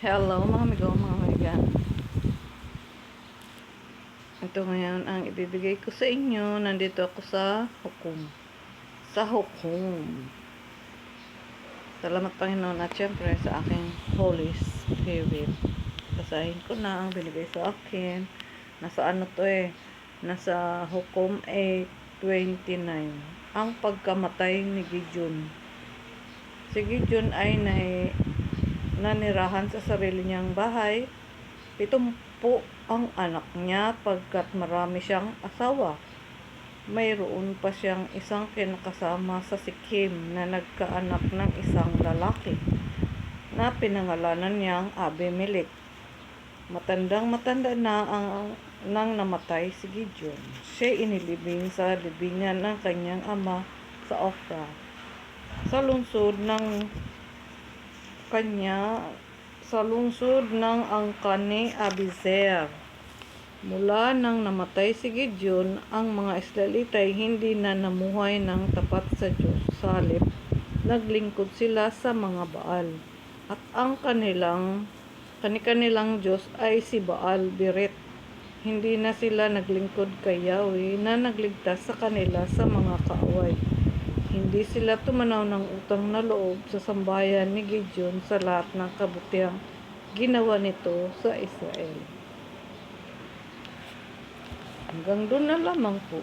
Hello mga amigo, mga kaibigan. Ito ngayon ang ibibigay ko sa inyo. Nandito ako sa hukom. Sa hukom. Salamat Panginoon at syempre sa aking Holy Spirit. Basahin ko na ang binigay sa akin. Nasa ano to Nasa hukom 8:29. Ang pagkamatay ni Gideon. Si Gideon ay nanirahan sa sarili niyang bahay. 70 ang anak niya pagkat marami siyang asawa. Mayroon pa siyang isang kinakasama sa Sikkim na nagkaanak ng isang lalaki na pinangalanan niyang Abimelech. Matandang-matanda na nang namatay si Gideon. Siya inilibing sa libingan ng kanyang ama sa Ophrah, sa lungsod ng angkan ni Abiezer. Mula nang namatay si Gideon, ang mga Israelita ay hindi na namuhay ng tapat sa Diyos. Sa halip, naglingkod sila sa mga Baal. At ang kanilang Diyos ay si Baal Beret. Hindi na sila naglingkod kay Yahweh na nagligtas sa kanila sa mga kaaway. Hindi sila tumanaw ng utang na loob sa sambahayan ni Gideon sa lahat ng kabutihang ginawa nito sa Israel. Hanggang doon na lamang po.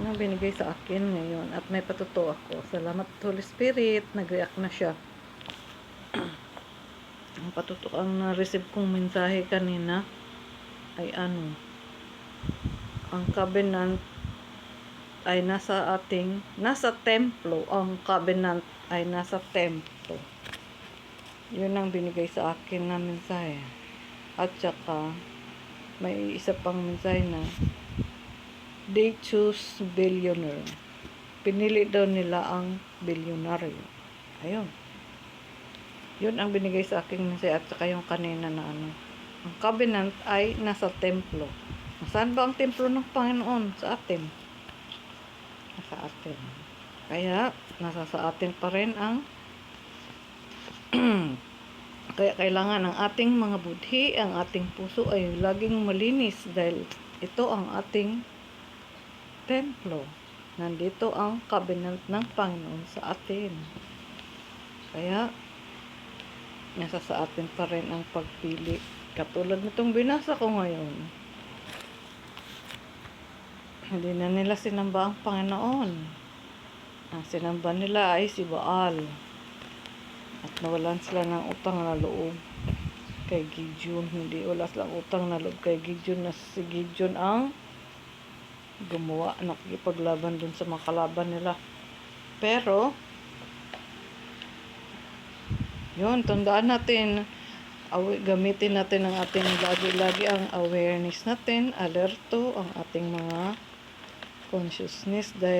Yan ang binigay sa akin ngayon at may patuto ako. Salamat Holy Spirit, nag-react na siya. Ang patuto ang na-receive kong mensahe kanina ay ang covenant ay nasa templo. Ang covenant ay nasa templo. Yun ang binigay sa akin na mensahe. At saka may isa pang mensahe na they choose billionaire. Pinili daw nila ang bilyonaryo. Ayun. Yun ang binigay sa akin mensahe at saka yung kanina na ang covenant ay nasa templo. Saan ba ang templo ng Panginoon? Sa atin. Nasa atin. Kaya, nasa sa atin pa rin ang kaya kailangan ang ating mga budhi, ang ating puso ay laging malinis dahil ito ang ating templo. Nandito ang covenant ng Panginoon sa atin. Kaya, nasa sa atin pa rin ang pagpili. Katulad nitong binasa ko ngayon. Hindi na nila sinamba ang Panginoon. Ang sinamba nila ay si Baal. At nawalan sila ng utang na loob kay Gideon. Hindi wala silang utang na loob kay Gideon na si Gideon ang gumawa, nakikipaglaban dun sa mga kalaban nila. Pero, yun, tandaan natin, gamitin natin ang ating lagi-lagi ang awareness natin, alerto, ang ating mga consciousness dahil